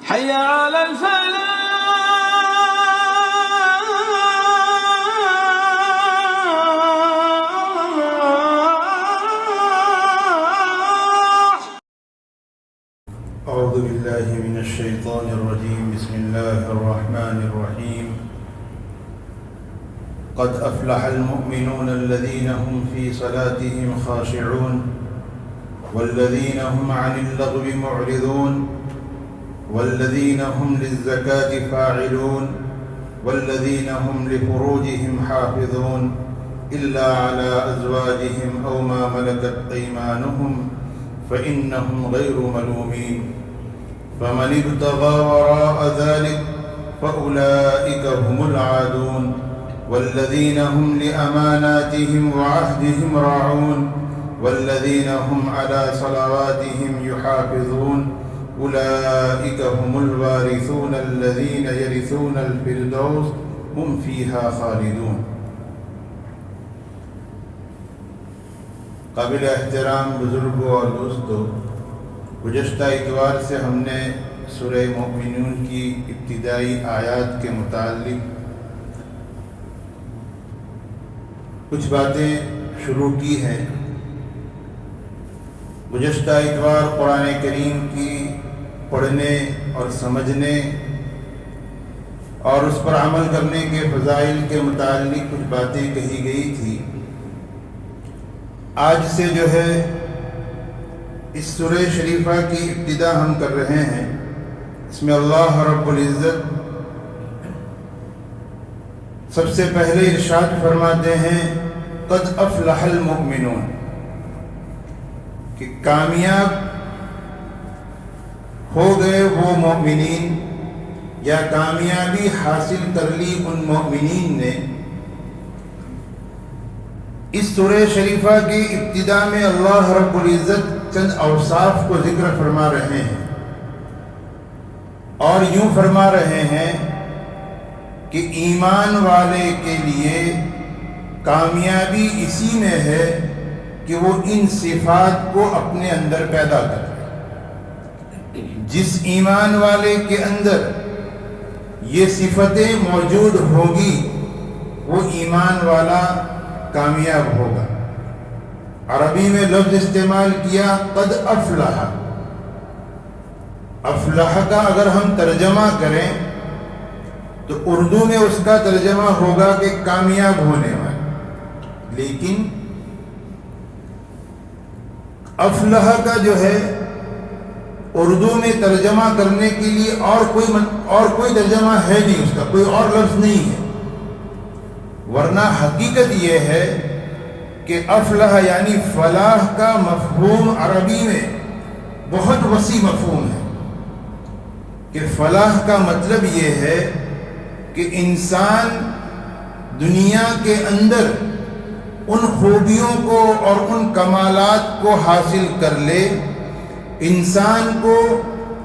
حي على الفلاح. أعوذ بالله من الشيطان الرجيم. بسم الله الرحمن الرحيم. قد أفلح المؤمنون الذين هم في صلاتهم خاشعون والذين هم عن اللغو معرضون والذين هم للزكاة فاعلون والذين هم لفروجهم حافظون إلا على أزواجهم أو ما ملكت أيمانهم فإنهم غير ملومين فمن ابتغى وراء ذلك فأولئك هم العادون والذين هم لأماناتهم وعهدهم راعون والذين هم على صلواتهم يحافظون أولئك هم الوارثون الذين يرثون الفردوس هم فيها خالدون. قابل احترام بزرگوں اور دوستوں، گزشتہ اتوار سے ہم نے سورہ مومنون کی ابتدائی آیات کے متعلق کچھ باتیں شروع کی ہیں. گزشتہ اتوار قرآن کریم کی پڑھنے اور سمجھنے اور اس پر عمل کرنے کے فضائل کے متعلق کچھ باتیں کہی گئی تھی. آج سے جو ہے اس سورہ شریفہ کی ابتدا ہم کر رہے ہیں. اس میں اللہ رب العزت سب سے پہلے ارشاد فرماتے ہیں قد افلح المؤمنون، کہ کامیاب ہو گئے وہ مومنین، یا کامیابی حاصل کر لی ان مومنین نے. اس سورہ شریفہ کی ابتدا میں اللہ رب العزت چند اوصاف کو ذکر فرما رہے ہیں اور یوں فرما رہے ہیں کہ ایمان والے کے لیے کامیابی اسی میں ہے کہ وہ ان صفات کو اپنے اندر پیدا کرے. جس ایمان والے کے اندر یہ صفتیں موجود ہوگی وہ ایمان والا کامیاب ہوگا. عربی میں لفظ استعمال کیا قد افلح. افلح کا اگر ہم ترجمہ کریں تو اردو میں اس کا ترجمہ ہوگا کہ کامیاب ہونے والا، لیکن افلح کا جو ہے اردو میں ترجمہ کرنے کے لیے اور کوئی ترجمہ ہے نہیں، اس کا کوئی اور لفظ نہیں ہے. ورنہ حقیقت یہ ہے کہ افلح یعنی فلاح کا مفہوم عربی میں بہت وسیع مفہوم ہے. کہ فلاح کا مطلب یہ ہے کہ انسان دنیا کے اندر ان خوبیوں کو اور ان کمالات کو حاصل کر لے، انسان کو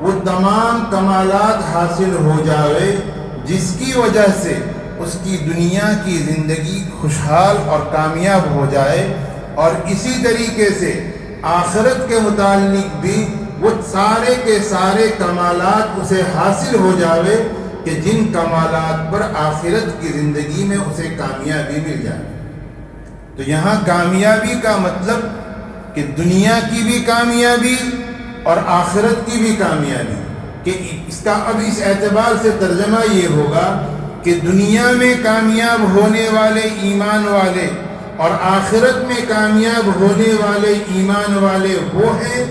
وہ تمام کمالات حاصل ہو جائے جس کی وجہ سے اس کی دنیا کی زندگی خوشحال اور کامیاب ہو جائے، اور اسی طریقے سے آخرت کے متعلق بھی وہ سارے کے سارے کمالات اسے حاصل ہو جائے کہ جن کمالات پر آخرت کی زندگی میں اسے کامیابی مل جائے. تو یہاں کامیابی کا مطلب کہ دنیا کی بھی کامیابی اور آخرت کی بھی کامیابی. کہ اس کا اب اس اعتبار سے ترجمہ یہ ہوگا کہ دنیا میں کامیاب ہونے والے ایمان والے اور آخرت میں کامیاب ہونے والے ایمان والے وہ ہیں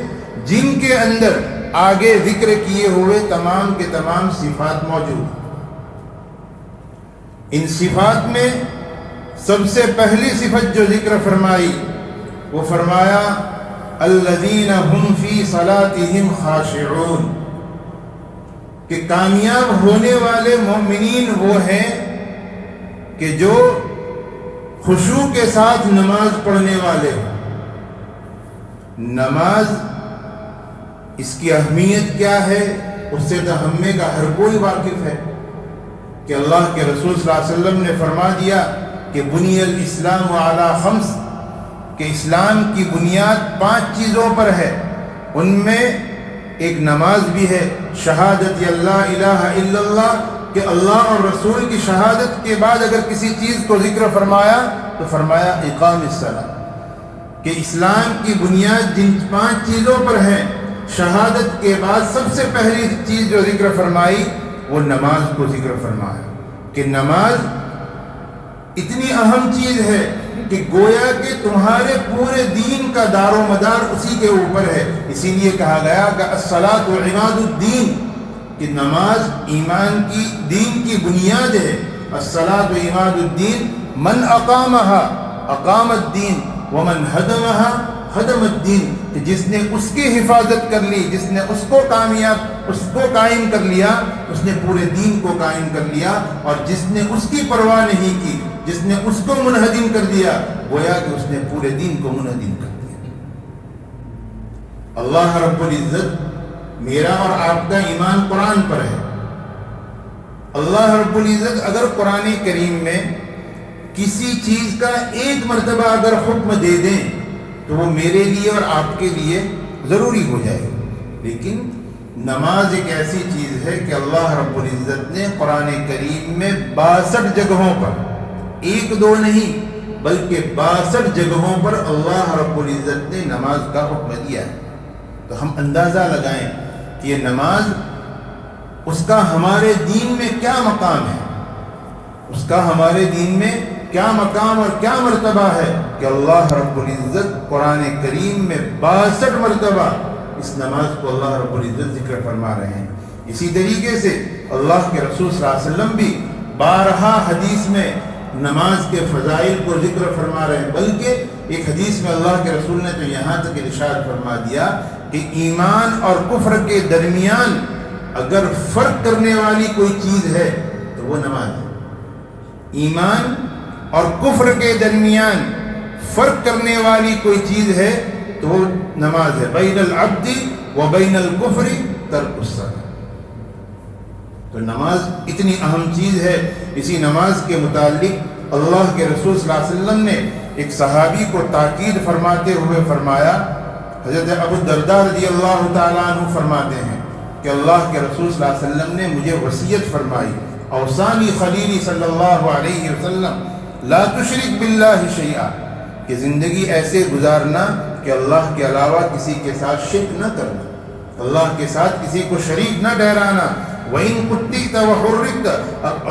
جن کے اندر آگے ذکر کیے ہوئے تمام کے تمام صفات موجود ہیں. ان صفات میں سب سے پہلی صفت جو ذکر فرمائی وہ فرمایا الذین هم فی صلاتهم خاشعون، کہ کامیاب ہونے والے مومنین وہ ہیں کہ جو خشوع کے ساتھ نماز پڑھنے والے ہیں. نماز اس کی اہمیت کیا ہے اس سے تو ہمیں کا ہر کوئی واقف ہے کہ اللہ کے رسول صلی اللہ علیہ وسلم نے فرما دیا کہ بنی الاسلام علی خمس، کہ اسلام کی بنیاد 5 چیزوں پر ہے. ان میں ایک نماز بھی ہے شہادت اللہ الہ الا اللہ، کہ اللہ اور رسول کی شہادت کے بعد اگر کسی چیز کو ذکر فرمایا تو فرمایا اقام الصلاۃ، کہ اسلام کی بنیاد جن 5 چیزوں پر ہے، شہادت کے بعد سب سے پہلی چیز جو ذکر فرمائی وہ نماز کو ذکر فرمایا، کہ نماز اتنی اہم چیز ہے کہ گویا کہ تمہارے پورے دین کا دار و مدار اسی کے اوپر ہے۔ اسی لیے کہا گیا کہ الصلاۃ عماد الدین، کہ نماز ایمان کی دین کی بنیاد ہے۔ الصلاۃ عماد الدین، من اقامها اقام الدین ومن هدمها هدم الدین، کہ جس نے اس کی حفاظت کر لی، جس نے اس کو قائم کر لیا، اس نے پورے دین کو قائم کر لیا، اور جس نے اس کی پرواہ نہیں کی، جس نے اس کو منہدم کر دیا، گویا کہ اس نے پورے دین کو منہدم کر دیا۔ اللہ رب العزت، میرا اور آپ کا ایمان قرآن پر ہے۔ اللہ رب العزت اگر قرآن کریم میں کسی چیز کا ایک مرتبہ اگر حکم دے دیں تو وہ میرے لیے اور آپ کے لیے ضروری ہو جائے، لیکن نماز ایک ایسی چیز ہے کہ اللہ رب العزت نے قرآن کریم میں 62 جگہوں پر، 1-2 نہیں بلکہ 62 جگہوں پر اللہ رب العزت نے نماز کا حکم دیا ہے۔ تو ہم اندازہ لگائیں کہ یہ نماز، اس کا ہمارے دین میں کیا مقام ہے، اس کا ہمارے دین میں کیا مقام اور کیا مرتبہ ہے کہ اللہ رب العزت قرآن کریم میں 62 مرتبہ اس نماز کو اللہ رب العزت ذکر فرما رہے ہیں۔ اسی طریقے سے اللہ کے رسول صلی اللہ علیہ وسلم بھی بارہا حدیث میں نماز کے فضائل کو ذکر فرما رہے ہیں، بلکہ ایک حدیث میں اللہ کے رسول نے تو یہاں تک ارشاد فرما دیا کہ ایمان اور کفر کے درمیان اگر فرق کرنے والی کوئی چیز ہے تو وہ نماز ہے۔ ایمان اور کفر کے درمیان فرق کرنے والی کوئی چیز ہے تو وہ نماز ہے۔ بین العبد و بین الکفر ترک الصلاۃ۔ تو نماز اتنی اہم چیز ہے۔ اسی نماز کے متعلق اللہ کے رسول صلی اللہ علیہ وسلم نے ایک صحابی کو تاکید فرماتے ہوئے فرمایا، حضرت ابو الدرداء رضی اللہ تعالیٰ عنہ فرماتے ہیں کہ اللہ کے رسول صلی اللہ علیہ وسلم نے مجھے وصیت فرمائی، اوصانی خلیلی صلی اللہ علیہ وسلم لا تشرک باللہ شیئا، کہ زندگی ایسے گزارنا کہ اللہ کے علاوہ کسی کے ساتھ شرک نہ کرنا، اللہ کے ساتھ کسی کو شریک نہ ٹھہرانا۔ وَإِن قُتِّلْتَ وَحُرِّقْتَ،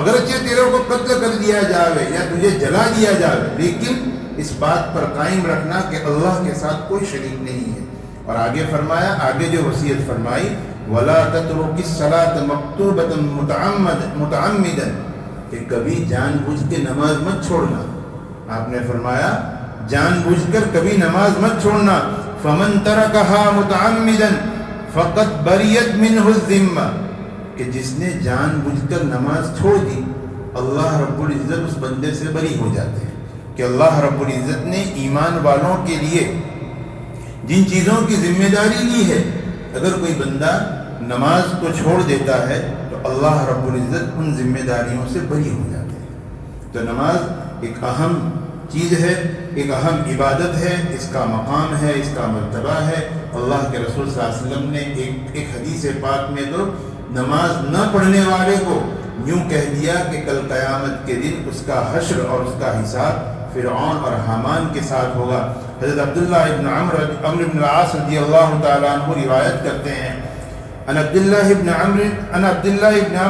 اگرچہ تیرے کو قتل کر دیا جاوے یا تجھے جلا دیا جاوے، لیکن اس بات پر قائم رکھنا کہ اللہ کے ساتھ کوئی شریک نہیں ہے۔ اور آگے فرمایا، آگے جو وصیت فرمائی، وَلَا تَتْرُكِ الصَّلَاةَ مَكْتُوبَةً مُتَعَمِّدًا، کہ کبھی جان بوجھ کے نماز مت چھوڑنا۔ آپ نے فرمایا جان بوجھ کر کبھی نماز مت چھوڑنا۔ فَمَن تَرَكَهَا مُتَعَمِّدًا فَقَدْ بَرِيَتْ مِنْهُ الذِّمَّةُ، کہ جس نے جان بوجھ کر نماز چھوڑ دی، اللہ رب العزت اس بندے سے بری ہو جاتے ہیں۔ کہ اللہ رب العزت نے ایمان والوں کے لیے جن چیزوں کی ذمہ داری لی ہے، اگر کوئی بندہ نماز کو چھوڑ دیتا ہے تو اللہ رب العزت ان ذمہ داریوں سے بری ہو جاتے ہیں۔ تو نماز ایک اہم چیز ہے، ایک اہم عبادت ہے، اس کا مقام ہے، اس کا مرتبہ ہے۔ اللہ کے رسول صلی اللہ علیہ وسلم نے ایک حدیث پاک میں تو نماز نہ پڑھنے والے کو یوں کہہ دیا کہ کل قیامت کے دن اس کا حشر اور اس کا حساب فرعون اور حامان کے ساتھ ہوگا۔ حضرت عبداللہ ابن عمرو بن العاص رضی اللہ تعالیٰ عنہ روایت کرتے ہیں، ان عبداللہ ابن عمرو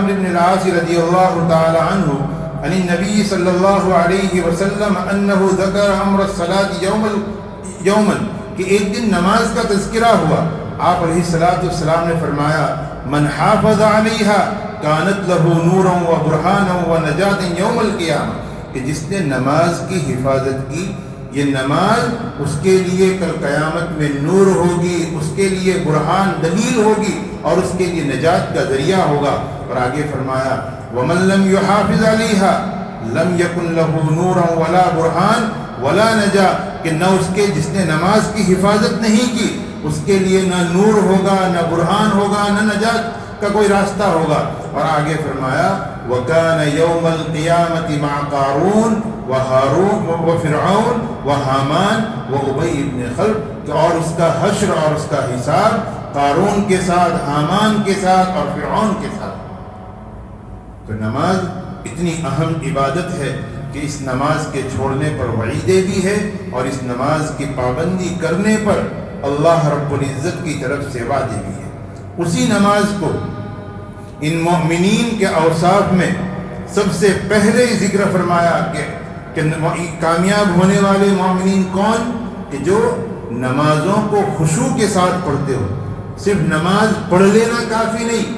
بن العاص رضی اللہ تعالیٰ عنہ عن النبی صلی اللہ علیہ وسلم انہ ذکر امر الصلاۃ یوما، کہ ایک دن نماز کا تذکرہ ہوا۔ آپ علیہ السلام نے فرمایا، من حافظ علیہا کانت لہ نورا و برہانا و نجات یوم القیامہ، کہ جس نے نماز کی حفاظت کی، یہ نماز اس کے لیے کل قیامت میں نور ہوگی، اس کے لیے برہان دلیل ہوگی اور اس کے لیے نجات کا ذریعہ ہوگا۔ اور آگے فرمایا، ومن لم يحافظ علیہا لم یکن لہ نورا ولا برہان ولا نجا، کہ نہ اس کے جس نے نماز کی حفاظت نہیں کی اس کے لیے نہ نور ہوگا، نہ برہان ہوگا، نہ نجات کا کوئی راستہ ہوگا۔ اور آگے فرمایا، وَكَانَ يَوْمَ الْقِيَامَةِ مَعَ قَارُونَ وَهَارُونَ وَفِرْعَوْنَ وَحَامَانَ وَأُبَيِّ بْنِ خَلْفَ، کہ اور اس کا حشر اور اس کا حساب قارون کے ساتھ، حامان کے ساتھ اور فرعون کے ساتھ۔ تو نماز اتنی اہم عبادت ہے کہ اس نماز کے چھوڑنے پر وعیدیں بھی ہے، اور اس نماز کی پابندی کرنے پر اللہ رب العزت کی طرف سے وعدے بھی ہے۔ اسی نماز کو ان مومنین کے اوصاف میں سب سے پہلے ذکر فرمایا کہ کامیاب ہونے والے مومنین کون؟ کہ جو نمازوں کو خشوع کے ساتھ پڑھتے ہو۔ صرف نماز پڑھ لینا کافی نہیں،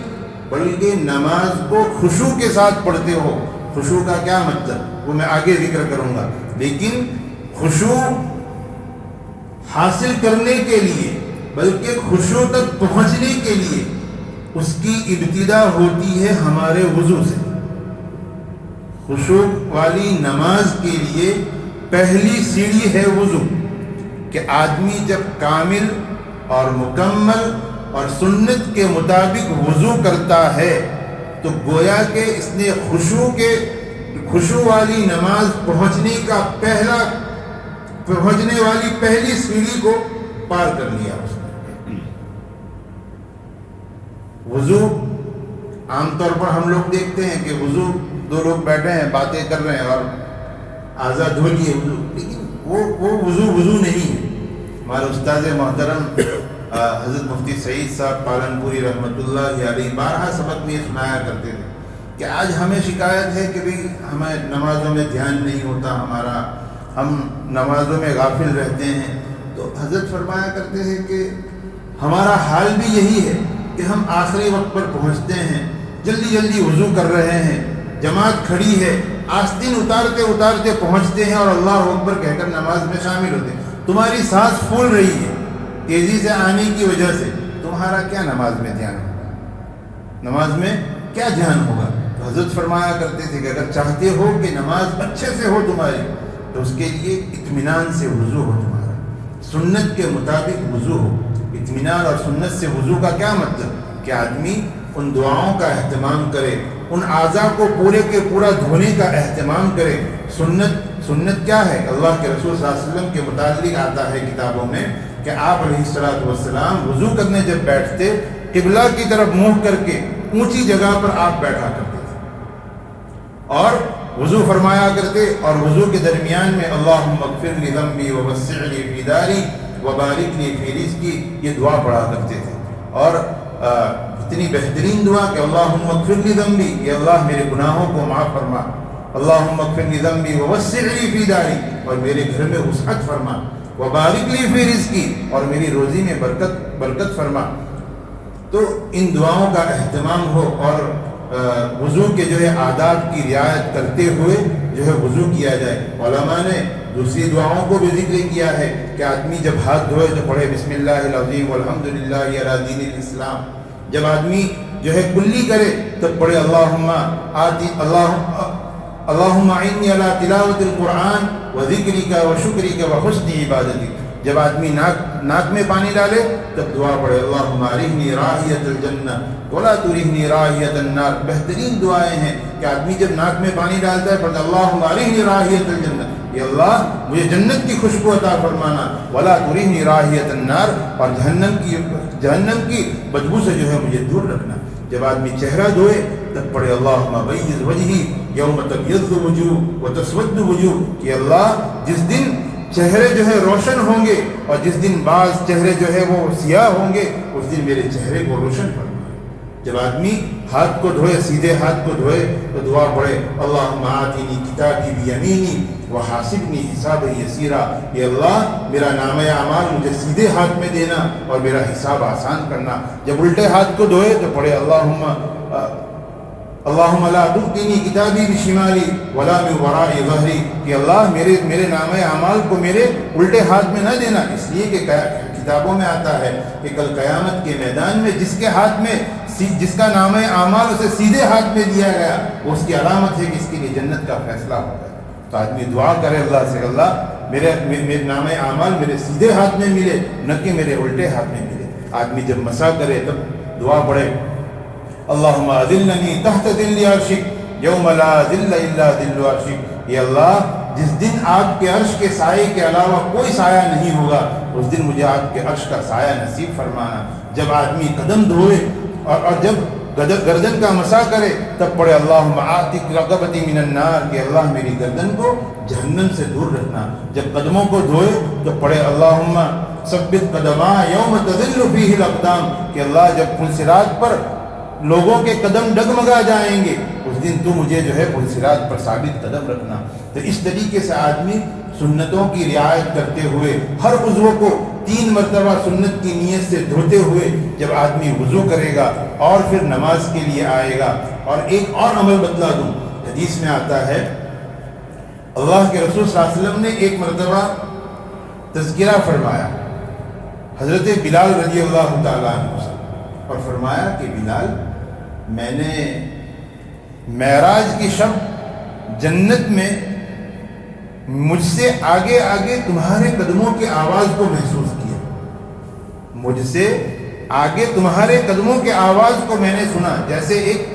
بلکہ نماز کو خشوع کے ساتھ پڑھتے ہو۔ خشوع کا کیا مطلب وہ میں آگے ذکر کروں گا، لیکن خشوع حاصل کرنے کے لیے، بلکہ خشوع تک پہنچنے کے لیے اس کی ابتدا ہوتی ہے ہمارے وضو سے۔ خشوع والی نماز کے لیے پہلی سیڑھی ہے وضو، کہ آدمی جب کامل اور مکمل اور سنت کے مطابق وضو کرتا ہے تو گویا کہ اس نے خشوع والی نماز پہنچنے والی پہلی سیڑھی کو پار کر لیا اس نے۔ وضو عام طور پر ہم لوگ دیکھتے ہیں کہ وضو دو لوگ بیٹھے ہیں، باتیں کر رہے ہیں اور اعضاء دھو لیے وضو، لیکن وہ وضو نہیں ہے۔ ہمارے استاد محترم حضرت مفتی سعید صاحب پالن پوری رحمۃ اللہ علیہ بارہا سبق میں یہ سنایا کرتے تھے کہ آج ہمیں شکایت ہے کہ بھئی ہمیں نمازوں میں دھیان نہیں ہوتا ہمارا، ہم نمازوں میں غافل رہتے ہیں۔ تو حضرت فرمایا کرتے ہیں کہ ہمارا حال بھی یہی ہے کہ ہم آخری وقت پر پہنچتے ہیں، جلدی جلدی وضو کر رہے ہیں، جماعت کھڑی ہے، آستین اتارتے اتارتے پہنچتے ہیں اور اللہ اکبر کہہ کر نماز میں شامل ہوتے ہیں۔ تمہاری سانس پھول رہی ہے تیزی سے آنے کی وجہ سے، تمہارا کیا نماز میں دھیان ہوگا؟ نماز میں کیا دھیان ہوگا؟ تو حضرت فرمایا کرتے تھے کہ اگر چاہتے ہو کہ نماز اچھے سے ہو تمہاری تو اس کے لیے اطمینان سے وضو ہو تمہارا، سنت کے مطابق وضو ہو۔ اطمینان اور سنت سے وضو کا کیا مطلب؟ کہ آدمی ان دعاؤں کا اہتمام کرے، ان اعضاء کو پورے کے پورا دھونے کا اہتمام کرے۔ سنت کیا ہے؟ اللہ کے رسول صلی اللہ علیہ وسلم کے متعلق آتا ہے کتابوں میں کہ آپ علیہ الصلوۃ والسلام وضو کرنے جب بیٹھتے قبلہ کی طرف منہ کر کے اونچی جگہ پر آپ بیٹھا کرتے تھے اور وضو فرمایا کرتے، اور وضو کے درمیان میں اللہم اغفر لی ذنبی ووسع لی فی داری وبارک لی فی رزقی یہ دعا پڑھا کرتے تھے۔ اور اتنی بہترین دعا کہ اللہم اغفر لی ذنبی، یہ اللہ میرے گناہوں کو معاف فرما، اللہم اغفر لی ذنبی ووسع لی فی داری، اور میرے گھر میں وسعت فرما، وبارک لی فی رزقی، اور میری روزی میں برکت فرما۔ تو ان دعاؤں کا اہتمام ہو اور وضو کے جو ہے آداب کی رعایت کرتے ہوئے جو ہے وضو کیا جائے۔ علماء نے دوسری دعاؤں کو بھی ذکر کیا ہے کہ آدمی جب ہاتھ دھوئے تو پڑھے بسم اللہ العظیم والحمدللہ علی دین الاسلام۔ جب آدمی جو ہے کلی کرے تب پڑھے اللہم اعنی علی تلاوت القرآن وذکرک وشکرک وحسن عبادتک۔ جب آدمی ناک میں پانی ڈالے تب دعا پڑھے اللہم ارحنی راحیت الجنہ ولا ترحنی راحیت النار۔ بہترین دعائیں ہیں کہ آدمی جب ناک میں پانی ڈالتا ہے پڑھتا اللہم ارحنی راحیت الجنہ، یہ اللہ مجھے جنت کی خوشبو عطا فرمانا، ولا ترحنی راحیت النار، اور جہنم کی بدبو سے جو ہے مجھے دور رکھنا۔ جب آدمی چہرہ دھوئے تب پڑھے اللہم بیض وجہی یوم تبیض وجوہ وتسود وجوہ، کہ اللہ جس دن چہرے جو ہے روشن ہوں گے اور جس دن بعض چہرے جو ہے وہ سیاہ ہوں گے اس دن میرے چہرے کو روشن فرمائے۔ جب آدمی ہاتھ کو دھوئے، سیدھے ہاتھ کو دھوئے تو دعا پڑھے اللہم آتینی کتابی بیمینی وحاسبنی حسابا یسیرا، یہ اللہ میرا نامہ اعمال مجھے سیدھے ہاتھ میں دینا اور میرا حساب آسان کرنا۔ جب الٹے ہاتھ کو دھوئے تو پڑھے اللہم لا تؤتنی کتابی بشمالی ولا من وراء ظہری، کہ اللہ میرے نامہ اعمال کو میرے الٹے ہاتھ میں نہ دینا، اس لیے کہ کتابوں میں آتا ہے کہ کل قیامت کے میدان میں جس کا نامہ اعمال اسے سیدھے ہاتھ میں دیا گیا وہ اس کی علامت ہے کہ اس کے لیے جنت کا فیصلہ ہوگا۔ تو آدمی دعا کرے اللہ سے، اللہ میرے نامہ اعمال میرے سیدھے ہاتھ میں ملے نہ کہ میرے الٹے ہاتھ میں ملے۔ آدمی جب مسا کرے تب دعا پڑھے اللہم اذلنی تحت ذل عرشک یوم لا ذل الا ذل عرشک، یہ اللہ جس دن آپ کے عرش کے سائے کے علاوہ کوئی سایہ نہیں ہوگا اس دن مجھے آپ کے عرش کا سایہ نصیب فرمانا۔ جب آدمی قدم دھوئے اور جب گردن کا مسا کرے تب پڑھے اللہم آتک رقبتی من النار، کہ اللہ میری گردن کو جہنم سے دور رکھنا۔ جب قدموں کو دھوئے تو پڑھے اللہم ثبت قدما یوم تذل فیہ الاقدام، کہ اللہ جب پل صراط پر لوگوں کے قدم ڈگمگا جائیں گے اس دن تو مجھے جو ہے پل صراط پر ثابت قدم رکھنا۔ تو اس طریقے سے آدمی سنتوں کی رعایت کرتے ہوئے ہر عضو کو 3 مرتبہ سنت کی نیت سے دھوتے ہوئے جب آدمی وضو کرے گا اور پھر نماز کے لیے آئے گا۔ اور ایک اور عمل بتلا دوں، حدیث میں آتا ہے اللہ کے رسول صلی اللہ علیہ وسلم نے ایک مرتبہ تذکرہ فرمایا حضرت بلال رضی اللہ تعالیٰ عنہ سے، اور فرمایا کہ بلال، میں نے معراج کی شب جنت میں مجھ سے آگے آگے تمہارے قدموں کی آواز کو محسوس کیا، مجھ سے آگے تمہارے قدموں کی آواز کو میں نے سنا، جیسے ایک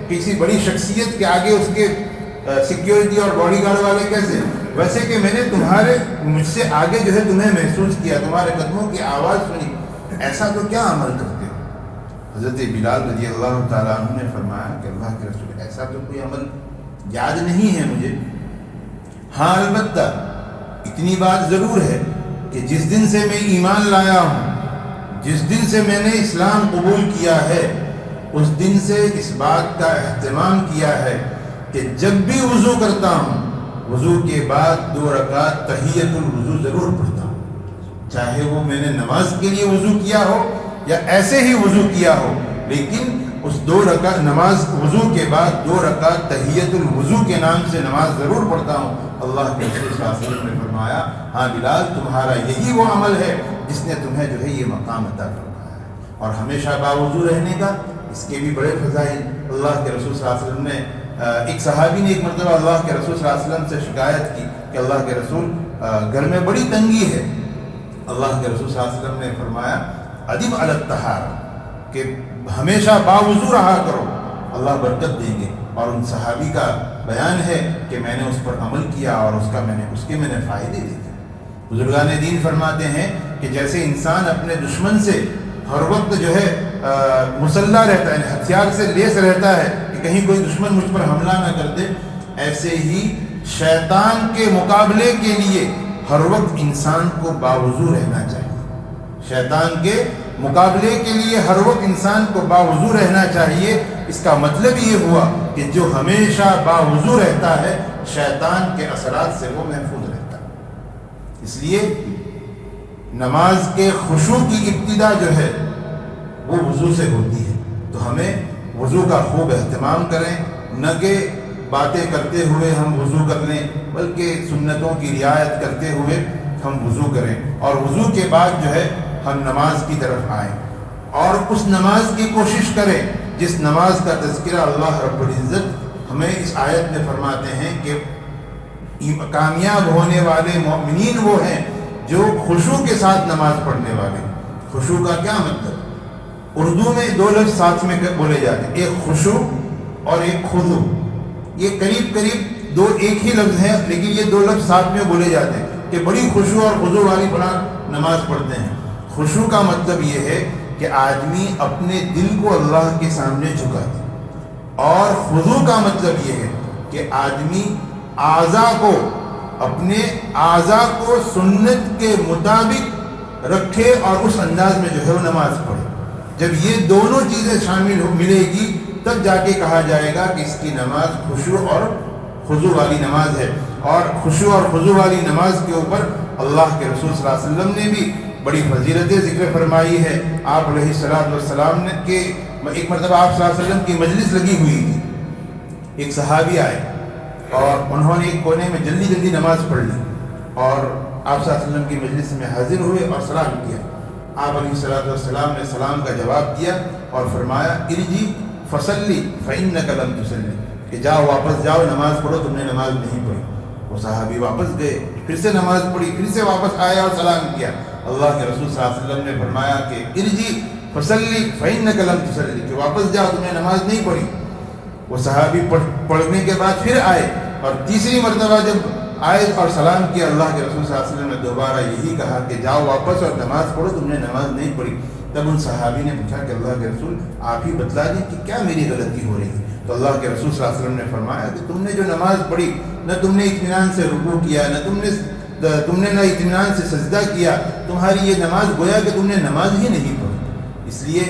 کسی بڑی شخصیت کے آگے اس کے سیکیورٹی اور باڈی گارڈ والے کیسے، ویسے کہ میں نے مجھ سے آگے جو ہے تمہیں محسوس کیا، تمہارے قدموں کی آواز سنی، ایسا تو کیا عمل کرتے ہو؟ حضرت بلال رضی اللہ تعالیٰ عنہ نے فرمایا کہ اللہ کے رسول، ایسا تو کوئی عمل یاد نہیں ہے مجھے، ہاں البتہ اتنی بات ضرور ہے کہ جس دن سے میں ایمان لایا ہوں، جس دن سے میں نے اسلام قبول کیا ہے، اس دن سے اس بات کا اہتمام کیا ہے کہ جب بھی وضو کرتا ہوں وضو کے بعد 2 رکعت تحیۃ الوضو ضرور پڑھتا ہوں، چاہے وہ میں نے نماز کے لیے وضو کیا ہو یا ایسے ہی وضو کیا ہو، لیکن اس 2 رکعت نماز وضو کے بعد 2 رکعت تحیۃ الوضو کے نام سے نماز ضرور پڑھتا ہوں۔ اللہ کے رسول صلی اللہ علیہ وسلم نے فرمایا، ہاں بلال، تمہارا یہی وہ عمل ہے جس نے تمہیں جو ہے یہ مقام عطا فرمایا ہے۔ اور ہمیشہ باوضو رہنے کا اس کے بھی بڑے فضائل۔ اللہ کے رسول صلی اللہ علیہ وسلم نے ایک صحابی نے ایک مرتبہ اللہ کے رسول صلی اللہ علیہ وسلم سے شکایت کی کہ اللہ کے رسول، گھر میں بڑی تنگی ہے۔ اللہ کے رسول صلی اللہ علیہ وسلم نے فرمایا ادم علی الطہارہ، کہ ہمیشہ باوضو رہا کرو، اللہ برکت دیں گے۔ اور ان صحابی کا بیان ہے کہ میں نے اس پر عمل کیا اور اس کے میں نے فائدے دیکھے۔ بزرگان دین فرماتے ہیں کہ جیسے انسان اپنے دشمن سے ہر وقت جو ہے مسلح رہتا ہے، ہتھیار سے لیس رہتا ہے کہ کہیں کوئی دشمن مجھ پر حملہ نہ کر دے، ایسے ہی شیطان کے مقابلے کے لیے ہر وقت انسان کو باوضو رہنا چاہیے۔ شیطان کے مقابلے کے لیے ہر وقت انسان کو باوضو رہنا چاہیے۔ اس کا مطلب یہ ہوا کہ جو ہمیشہ باوضو رہتا ہے شیطان کے اثرات سے وہ محفوظ رہتا ہے۔ اس لیے نماز کے خشوع کی ابتدا جو ہے وہ وضو سے ہوتی ہے، تو ہمیں وضو کا خوب اہتمام کریں، نہ کہ باتیں کرتے ہوئے ہم وضو کر لیں، بلکہ سنتوں کی رعایت کرتے ہوئے ہم وضو کریں، اور وضو کے بعد جو ہے ہم نماز کی طرف آئیں اور اس نماز کی کوشش کریں جس نماز کا تذکرہ اللہ رب العزت ہمیں اس آیت میں فرماتے ہیں کہ کامیاب ہونے والے مومنین وہ ہیں جو خشوع کے ساتھ نماز پڑھنے والے۔ خشوع کا کیا مطلب؟ اردو میں 2 لفظ ساتھ میں بولے جاتے ہیں، ایک خشوع اور ایک خضوع۔ یہ قریب دو ایک ہی لفظ ہیں، لیکن یہ 2 لفظ ساتھ میں بولے جاتے ہیں کہ بڑی خشوع اور خضوع والی بڑا نماز پڑھتے ہیں۔ خشوع کا مطلب یہ ہے کہ آدمی اپنے دل کو اللہ کے سامنے جھکا دے، اور خضوع کا مطلب یہ ہے کہ آدمی اپنے اعضاء کو سنت کے مطابق رکھے اور اس انداز میں جو ہے وہ نماز پڑھے۔ جب یہ دونوں چیزیں شامل ملے گی تب جا کے کہا جائے گا کہ اس کی نماز خشوع اور خضوع والی نماز ہے۔ اور خشوع اور خضوع والی نماز کے اوپر اللہ کے رسول صلی اللہ علیہ وسلم نے بھی بڑی فضیلت ذکر فرمائی ہے۔ آپ علیہ السلام نے کہ ایک مرتبہ آپ صلی اللہ علیہ وسلم کی مجلس لگی ہوئی تھی، ایک صحابی آئے اور انہوں نے ایک کونے میں جلدی نماز پڑھ لی، اور آپ صلی اللہ علیہ وسلم کی مجلس میں حاضر ہوئے اور سلام کیا۔ آپ علیہ السلام نے سلام کا جواب دیا اور فرمایا ارجی فصلی فإنک لم تصلی، کہ جاؤ واپس جاؤ، نماز پڑھو، تم نے نماز نہیں پڑھی۔ وہ صحابی واپس گئے، پھر سے نماز پڑھی، پھر سے واپس آئے اور سلام کیا۔ اللہ کے رسول صلی اللہ علیہ وسلم نے فرمایا کہ ارجی فصلی فإنک لم تصلی، کہ واپس جاؤ، تم نے نماز نہیں پڑھی۔ وہ صحابی پڑھنے کے بعد پھر آئے اور تیسری مرتبہ جب آئے اور سلام کیا، اللہ کے رسول صلی اللہ علیہ وسلم نے دوبارہ یہی کہا کہ جاؤ واپس اور نماز پڑھو، تم نے نماز نہیں پڑھی۔ تب ان صحابی نے پوچھا کہ اللہ کے رسول آپ ہی بتلا دیں کہ کیا میری غلطی ہو رہی ہے۔ تو اللہ کے رسول صلی اللہ علیہ وسلم نے فرمایا کہ تم نے جو نماز پڑھی، نہ تم نے اطمینان سے رکوع کیا، نہ تم نے نہ اطمینان سے سجدہ کیا، تمہاری یہ نماز گویا کہ تم نے نماز ہی نہیں پڑھی۔ اس لیے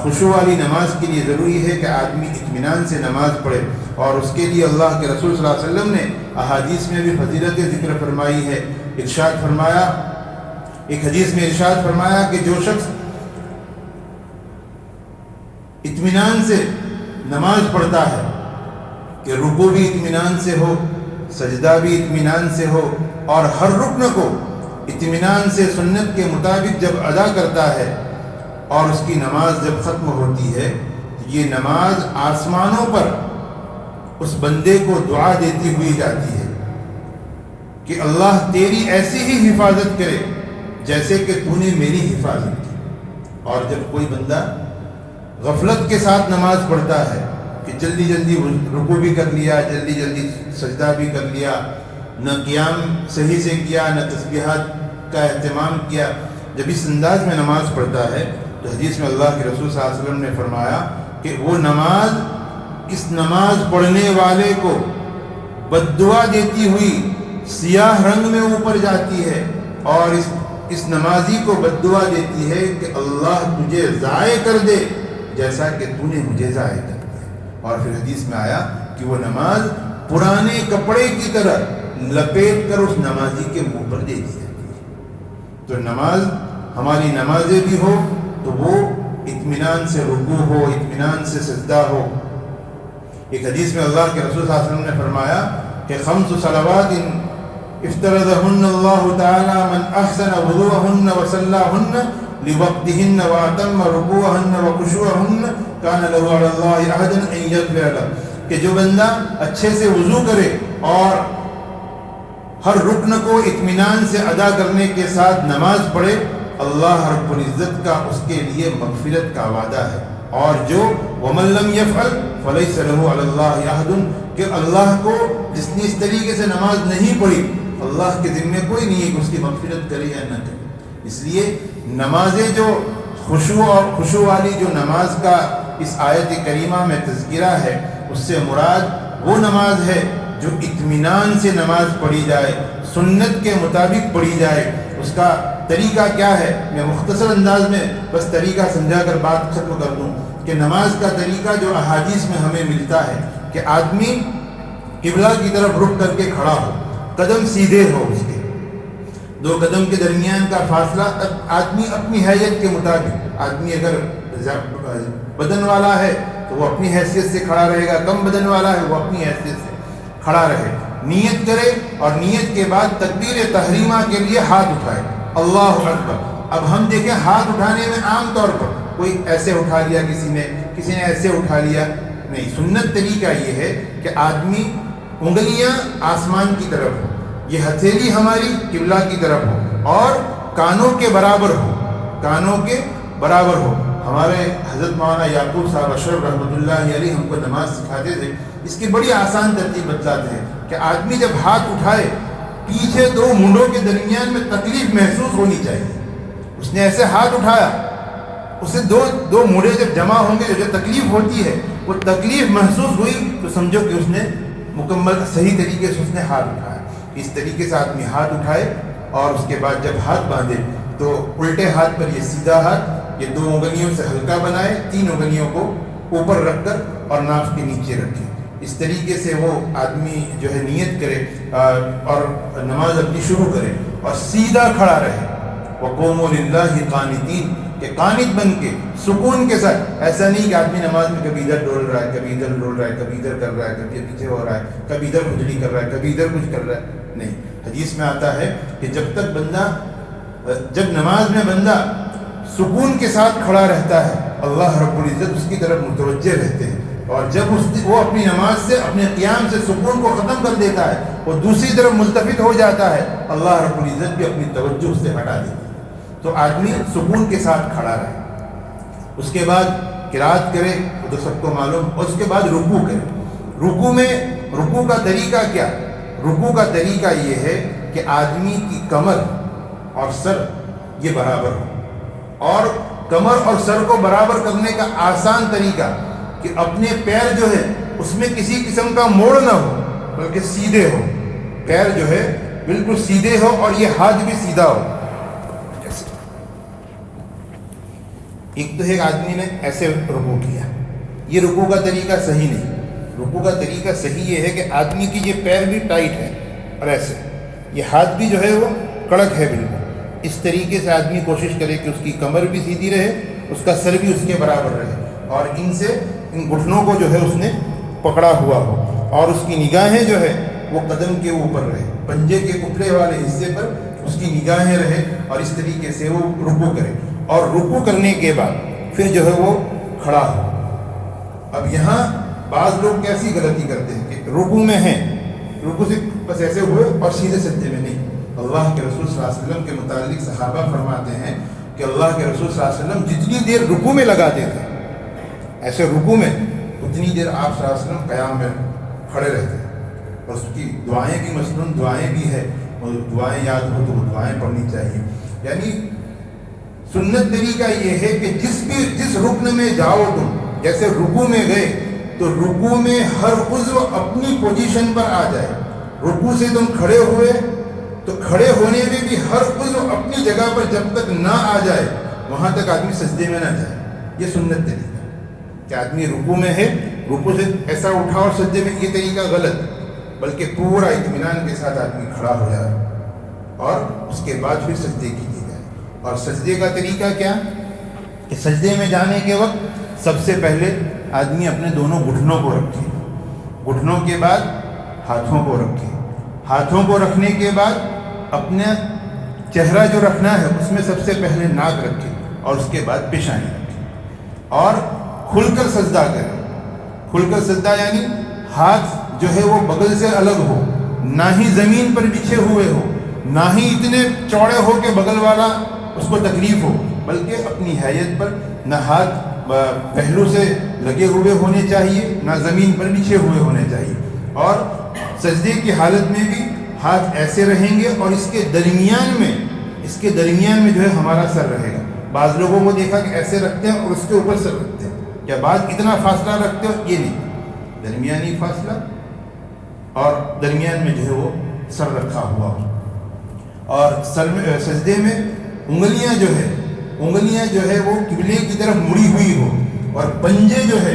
خشوع والی نماز کے لیے ضروری ہے کہ آدمی اطمینان سے نماز پڑھے، اور اس کے لیے اللہ کے رسول صلی اللہ علیہ وسلم نے احادیث میں بھی فضیلت ذکر فرمائی ہے۔ ارشاد فرمایا، ایک حدیث میں ارشاد فرمایا کہ جو شخص اطمینان سے نماز پڑھتا ہے کہ رکوع بھی اطمینان سے ہو، سجدہ بھی اطمینان سے ہو، اور ہر رکن کو اطمینان سے سنت کے مطابق جب ادا کرتا ہے، اور اس کی نماز جب ختم ہوتی ہے، یہ نماز آسمانوں پر اس بندے کو دعا دیتی ہوئی جاتی ہے کہ اللہ تیری ایسی ہی حفاظت کرے جیسے کہ تو نے میری حفاظت کی۔ اور جب کوئی بندہ غفلت کے ساتھ نماز پڑھتا ہے کہ جلدی جلدی رکوع بھی کر لیا، جلدی جلدی سجدہ بھی کر لیا، نہ قیام صحیح سے کیا، نہ تسبیحات کا اہتمام کیا، جب اس انداز میں نماز پڑھتا ہے تو حدیث میں اللہ کے رسول صلی اللہ علیہ وسلم نے فرمایا کہ وہ نماز اس نماز پڑھنے والے کو بد دعا دیتی ہوئی سیاہ رنگ میں اوپر جاتی ہے، اور اس نمازی کو بد دعا دیتی ہے کہ اللہ تجھے ضائع کر دے جیسا کہ تو نے مجھے ضائع کر دیا۔ اور پھر حدیث میں آیا کہ وہ نماز پرانے کپڑے کی طرح لپیٹ کر اس نمازی کے منہ پر دے دی جاتی ہے۔ تو نماز، ہماری نمازیں بھی ہو تو وہ اطمینان سے رکوع ہو، اطمینان سے سجدہ ہو۔ ایک حدیث میں اللہ کے رسول صلی اللہ علیہ وسلم نے فرمایا کہ 5 صلوات افترضهن الله تعالی من احسن وضوءهن وصلاهن لوقتهن واتم ركوعهن وخشوعهن كان له على الله عهد ان يغفر له، کہ جو بندہ اچھے سے وضو کرے اور ہر رکن کو اطمینان سے ادا کرنے کے ساتھ نماز پڑھے، اللہ رب العزت کا اس کے لیے مغفرت کا وعدہ ہے۔ اور جو وَمَن لَّمْ يَفْعَلْ فَلَيْسَ لَهُ عَلَى اللَّهِ عَهْدٌ، کہ اللہ کو جس نے اس طریقے سے نماز نہیں پڑھی، اللہ کے ذمے کوئی نہیں ہے کہ اس کی مغفرت کرے یا نہ کرے۔ اس لیے نمازیں جو خشوع والی جو نماز کا اس آیت کریمہ میں تذکرہ ہے، اس سے مراد وہ نماز ہے جو اطمینان سے نماز پڑھی جائے، سنت کے مطابق پڑھی جائے۔ اس کا طریقہ کیا ہے، میں مختصر انداز میں بس طریقہ سمجھا کر بات ختم کر دوں کہ نماز کا طریقہ جو احادیث میں ہمیں ملتا ہے کہ آدمی قبلہ کی طرف رخ کر کے کھڑا ہو، قدم سیدھے ہو، اس کے 2 قدم کے درمیان کا فاصلہ آدمی اپنی حیثیت کے مطابق، آدمی اگر بدن والا ہے تو وہ اپنی حیثیت سے کھڑا رہے گا، کم بدن والا ہے وہ اپنی حیثیت سے کھڑا رہے، نیت کرے اور نیت کے بعد تکبیر تحریمہ کے لیے ہاتھ اٹھائے، اللہ اکبر۔ اب ہم دیکھیں ہاتھ اٹھانے میں عام طور پر کوئی ایسے اٹھا لیا، کسی نے ایسے اٹھا لیا، نہیں، سنت طریقہ یہ ہے کہ آدمی انگلیاں آسمان کی طرف ہو، یہ ہتھیلی ہماری قبلہ کی طرف ہو اور کانوں کے برابر ہو، کانوں کے برابر ہو۔ ہمارے حضرت مولانا یعقوب صاحب اشرف رحمۃ اللہ علیہ ہم کو نماز سکھاتے تھے، اس کی بڑی آسان ترتیب بتلاتے ہیں کہ آدمی جب ہاتھ اٹھائے پیچھے 2 مونڈوں کے درمیان میں تکلیف محسوس ہونی چاہیے۔ اس نے ایسے ہاتھ اٹھایا، اسے دو مونڈے جب جمع ہوں گے، جو تکلیف ہوتی ہے وہ تکلیف محسوس ہوئی تو سمجھو کہ اس نے مکمل صحیح طریقے سے اس نے ہاتھ اٹھایا۔ اس طریقے سے آدمی ہاتھ اٹھائے اور اس کے بعد جب ہاتھ باندھے تو الٹے ہاتھ پر یہ سیدھا ہاتھ، یہ 2 انگلیوں سے ہلکا بنائے، 3 انگلیوں کو اوپر رکھ کر اور ناف کے نیچے رکھے۔ اس طریقے سے وہ آدمی جو ہے نیت کرے اور نماز اپنی شروع کرے اور سیدھا کھڑا رہے، وَقُومُوا لِلَّهِ قَانِتِينَ، کہ قانت بن کے سکون کے ساتھ۔ ایسا نہیں کہ آدمی نماز میں کبھی ادھر ڈول رہا ہے، کبھی ادھر ڈول رہا ہے، کبھی ادھر کر رہا ہے، کبھی پیچھے ہو رہا ہے، کبھی ادھر کھجلی کر رہا ہے، کبھی ادھر کچھ کر رہا ہے، نہیں۔ حدیث میں آتا ہے کہ جب نماز میں بندہ سکون کے ساتھ کھڑا رہتا ہے، اللہ رب العزت اس کی طرف متوجہ رہتے ہیں، اور جب وہ اپنی نماز سے، اپنے قیام سے سکون کو ختم کر دیتا ہے، وہ دوسری طرف ملتفت ہو جاتا ہے، اللہ رب العزت بھی اپنی توجہ اس سے ہٹا دیتا ہے۔ تو آدمی سکون کے ساتھ کھڑا رہے، اس کے بعد قرات کرے، وہ تو سب کو معلوم، اور اس کے بعد رکوع کرے۔ رکوع میں رکوع کا طریقہ کیا؟ رکوع کا طریقہ یہ ہے کہ آدمی کی کمر اور سر یہ برابر ہو، اور کمر اور سر کو برابر کرنے کا آسان طریقہ کہ اپنے پیر جو ہے اس میں کسی قسم کا موڑ نہ ہو بلکہ سیدھے ہو، پیر جو ہے بالکل سیدھے ہو اور یہ ہاتھ بھی سیدھا ہو۔ ایک تو ایک آدمی نے ایسے رکوع کیا، یہ رکوع کا طریقہ صحیح نہیں۔ رکوع کا طریقہ صحیح یہ ہے کہ آدمی کی یہ پیر بھی ٹائٹ ہے اور ایسے یہ ہاتھ بھی جو ہے وہ کڑک ہے بالکل، اس طریقے سے آدمی کوشش کرے کہ اس کی کمر بھی سیدھی رہے، اس کا سر بھی اس کے برابر رہے، اور ان گھٹنوں کو جو ہے اس نے پکڑا ہوا ہو، اور اس کی نگاہیں جو ہے وہ قدم کے اوپر رہے، پنجے کے اوپرے والے حصے پر اس کی نگاہیں رہے، اور اس طریقے سے وہ رکوع کرے، اور رکوع کرنے کے بعد پھر جو ہے وہ کھڑا ہو۔ اب یہاں بعض لوگ کیسی غلطی کرتے ہیں کہ رکوع میں ہیں، رکوع سے بس ایسے ہوئے اور سیدھے سجدے میں نہیں۔ اللہ کے رسول صلی اللہ علیہ وسلم کے متعلق صحابہ فرماتے ہیں کہ اللہ کے رسول صلی اللہ علیہ وسلم جتنی دیر رکوع میں لگاتے تھے ایسے رکوع میں، اتنی دیر آپ صلی اللہ علیہ وسلم قیام میں کھڑے رہتے ہیں، اور اس کی دعائیں بھی مسنون دعائیں بھی ہے، اور دعائیں یاد ہو تو وہ دعائیں پڑھنی چاہیے۔ یعنی سنت طریقہ یہ ہے کہ جس رکن میں جاؤ تم، جیسے رکوع میں گئے تو رکوع میں ہر عضو اپنی پوزیشن پر آ جائے، رکوع سے تم کھڑے ہوئے تو کھڑے ہونے میں بھی ہر عضو اپنی جگہ پر جب تک نہ آ جائے وہاں تک آدمی سجدے میں نہ جائے۔ یہ سنت طریقہ کہ آدمی رکوع میں ہے، رکوع سے ایسا اٹھا اور سجدے میں، یہ طریقہ غلط، بلکہ پورا اطمینان کے ساتھ آدمی کھڑا ہو جائے اور اس کے بعد پھر سجدے کیجیے گا۔ اور سجدے کا طریقہ کیا کہ سجدے میں جانے کے وقت سب سے پہلے آدمی اپنے دونوں گھٹنوں کو رکھے، گھٹنوں کے بعد ہاتھوں کو رکھے، ہاتھوں کو رکھنے کے بعد اپنا چہرہ جو رکھنا ہے اس میں سب سے پہلے ناک رکھے، اور اس کے بعد پیشانی رکھے، اور کھل کر سجدہ کرے۔ کھل کر سجدہ یعنی ہاتھ جو ہے وہ بغل سے الگ ہو، نہ ہی زمین پر بچھے ہوئے ہو، نہ ہی اتنے چوڑے ہو کہ بغل والا اس کو تکلیف ہو، بلکہ اپنی حیت پر نہ ہاتھ پہلو سے لگے ہوئے ہونے چاہیے، نہ زمین پر بچھے ہوئے ہونے چاہیے، اور سجدے کی حالت میں بھی ہاتھ ایسے رہیں گے، اور اس کے درمیان میں جو ہے ہمارا سر رہے گا۔ بعض لوگوں کو دیکھا کہ ایسے رکھتے ہیں اور اس کے اوپر سر رکھتے ہیں، کیا بعض اتنا فاصلہ رکھتے ہو؟ یہ نہیں، درمیانی فاصلہ، اور درمیان میں جو ہے وہ سر رکھا ہوا ہو، اور سجدے میں انگلیاں جو ہے وہ قبلے کی طرف مڑی ہوئی ہو، اور پنجے جو ہے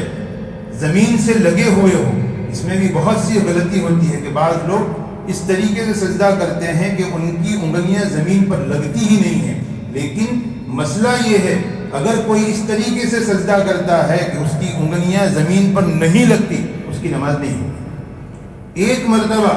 زمین سے لگے ہوئے ہو۔ اس میں بھی بہت سی غلطی ہوتی ہے کہ بعض لوگ اس طریقے سے سجدہ کرتے ہیں کہ ان کی انگلیاں زمین پر لگتی ہی نہیں ہیں، لیکن مسئلہ یہ ہے اگر کوئی اس طریقے سے سجدہ کرتا ہے کہ اس کی انگلیاں زمین پر نہیں لگتی، اس کی نماز نہیں ہوتی۔ ایک مرتبہ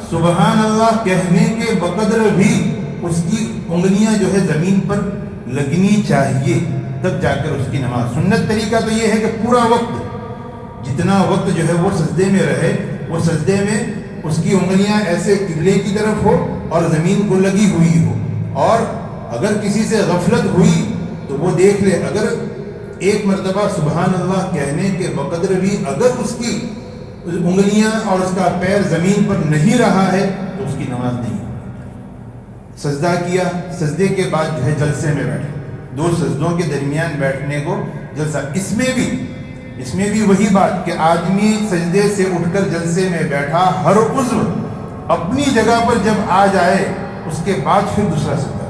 سبحان اللہ کہنے کے بقدر بھی اس کی انگلیاں جو ہے زمین پر لگنی چاہیے، تب جا کر اس کی نماز۔ سنت طریقہ تو یہ ہے کہ پورا وقت، جتنا وقت جو ہے وہ سجدے میں رہے، وہ سجدے میں اس کی انگلیاں ایسے قبلے کی طرف ہو اور زمین کو لگی ہوئی ہو، اور اگر کسی سے غفلت ہوئی تو وہ دیکھ لے، اگر ایک مرتبہ سبحان اللہ کہنے کے بقدر بھی اگر اس کی انگلیاں اور اس کا پیر زمین پر نہیں رہا ہے تو اس کی نماز نہیں۔ سجدہ کیا، سجدے کے بعد جو ہے جلسے میں بیٹھے، دو سجدوں کے درمیان بیٹھنے کو جلسہ۔ اس میں بھی وہی بات کہ آدمی سجدے سے اٹھ کر جلسے میں بیٹھا، ہر عضو اپنی جگہ پر جب آ جائے اس کے بعد پھر دوسرا سجدہ۔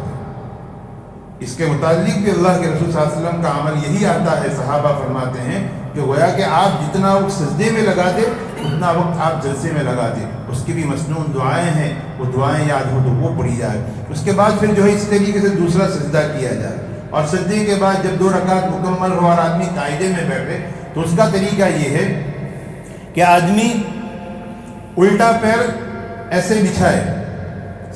اس کے متعلق بھی اللہ کے رسول صلی اللہ علیہ وسلم کا عمل یہی آتا ہے۔ صحابہ فرماتے ہیں کہ گویا کہ آپ جتنا وقت سجدے میں لگاتے اتنا وقت آپ جلسے میں لگاتے۔ اس کی بھی مسنون دعائیں ہیں، وہ دعائیں یاد ہو تو وہ پڑھی جائے، اس کے بعد پھر جو ہے اس طریقے سے دوسرا سجدہ کیا جائے۔ اور سجدے کے بعد جب 2 رکعت مکمل ہو اور آدمی قاعدے میں بیٹھے تو اس کا طریقہ یہ ہے کہ آدمی الٹا پیر ایسے بچھائے،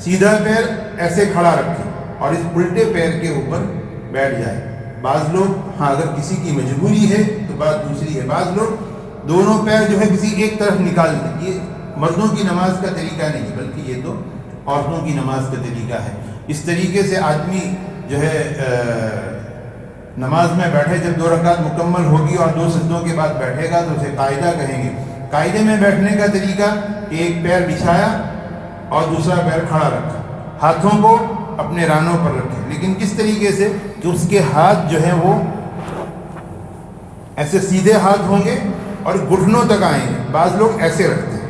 سیدھا پیر ایسے کھڑا رکھے اور اس الٹے پیر کے اوپر بیٹھ جائے۔ بعض لوگ اگر کسی کی مجبوری ہے تو بات دوسری ہے، بعض لوگ دونوں پیر جو ہے کسی ایک طرف نکال دیں۔ یہ مردوں کی نماز کا طریقہ نہیں بلکہ یہ تو عورتوں کی نماز کا طریقہ ہے۔ اس طریقے سے آدمی جو ہے نماز میں بیٹھے، جب 2 رکعت مکمل ہوگی اور 2 سجدوں کے بعد بیٹھے گا تو اسے قاعدہ کہیں گے قاعدے میں بیٹھنے کا طریقہ کہ ایک پیر بچھایا اور دوسرا پیر کھڑا رکھا، ہاتھوں کو اپنے رانوں پر رکھے، لیکن کس طریقے سے کہ اس کے ہاتھ جو ہیں وہ ایسے سیدھے ہاتھ ہوں گے اور گھٹنوں تک آئیں گے۔ بعض لوگ ایسے رکھتے ہیں،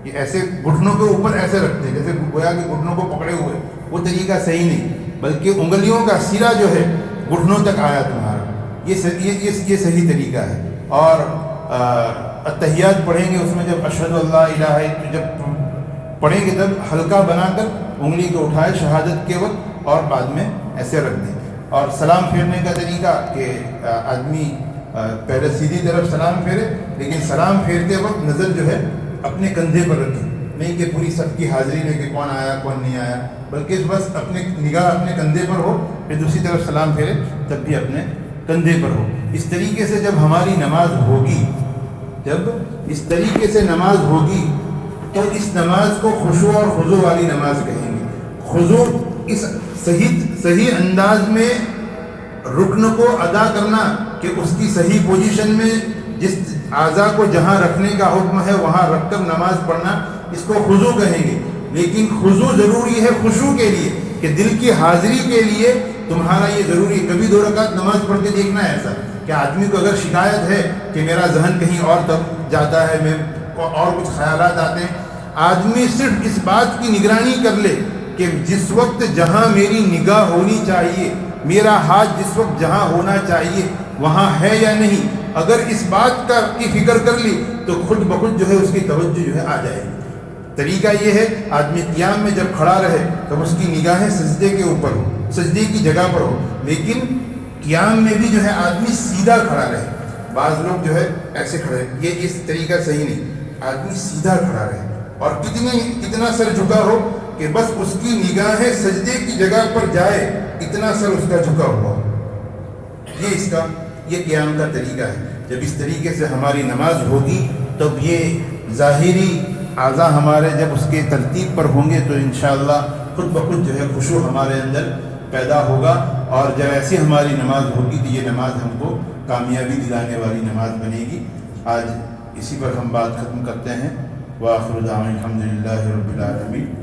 یہ ایسے گھٹنوں کے اوپر ایسے رکھتے ہیں جیسے گویا کہ گھٹنوں کو پکڑے ہوئے، وہ طریقہ صحیح نہیں، بلکہ انگلیوں کا سرا جو ہے گھٹنوں تک آیا تمہارا، یہ صحیح طریقہ ہے۔ اور اتحیات پڑھیں گے، اس میں جب اشہد اللہ الہ الا جب پڑھیں گے تب ہلکا بنا کر انگلی کو اٹھائے شہادت کے وقت اور بعد میں ایسے رکھ دیں۔ اور سلام پھیرنے کا طریقہ کہ آدمی پہلے سیدھی طرف سلام پھیرے، لیکن سلام پھیرتے وقت نظر جو ہے اپنے کندھے پر رکھے، نہیں کہ پوری سب کی حاضری میں کہ کون آیا کون نہیں آیا، بلکہ بس اپنے نگاہ اپنے کندھے پر ہو، پھر دوسری طرف سلام پھیرے تب بھی اپنے کندھے پر ہو۔ اس طریقے سے جب ہماری نماز ہوگی، جب اس طریقے سے نماز ہوگی تو اس نماز کو خشوع اور خضوع والی نماز کہیں گے۔ خضوع اس صحیح انداز میں رکن کو ادا کرنا کہ اس کی صحیح پوزیشن میں جس اعضاء کو جہاں رکھنے کا حکم ہے وہاں رکھ کر نماز پڑھنا، اس کو خضوع کہیں گے۔ لیکن خضوع ضروری ہے خشوع کے لیے، کہ دل کی حاضری کے لیے تمہارا یہ ضروری ہے۔ کبھی 2 رکعت نماز پڑھ کے دیکھنا ہے ایسا کہ آدمی کو اگر شکایت ہے کہ میرا ذہن کہیں اور تب جاتا ہے، میں اور کچھ خیالات آتے ہیں، آدمی صرف اس بات کی نگرانی کر لے کہ جس وقت جہاں میری نگاہ ہونی چاہیے، میرا ہاتھ جس وقت جہاں ہونا چاہیے وہاں ہے یا نہیں، اگر اس بات کی فکر کر لی تو خود بخود جو ہے اس کی توجہ جو ہے آ جائے گی۔ طریقہ یہ ہے آدمی قیام میں جب کھڑا رہے تو اس کی نگاہیں سجدے کے اوپر ہو، سجدے کی جگہ پر ہو، لیکن قیام میں بھی جو ہے آدمی سیدھا کھڑا رہے۔ بعض لوگ جو ہے ایسے کھڑے، یہ اس طریقہ صحیح نہیں، آدمی سیدھا کھڑا رہے اور کتنا سر جھکا ہو کہ بس اس کی نگاہیں سجدے کی جگہ پر جائے، اتنا سر اس کا جھکا ہوا ہو۔ یہ قیام کا طریقہ ہے۔ جب اس طریقے سے ہماری نماز ہوگی تب یہ ظاہری اعضاء ہمارے جب اس کے ترتیب پر ہوں گے تو انشاءاللہ خود بخود جو ہے خشوع ہمارے اندر پیدا ہوگا، اور جب ایسی ہماری نماز ہوگی تو یہ نماز ہم کو کامیابی دلانے والی نماز بنے گی۔ آج اسی پر ہم بات ختم کرتے ہیں۔ وآخر دعوانا الحمدللہ رب العالمین۔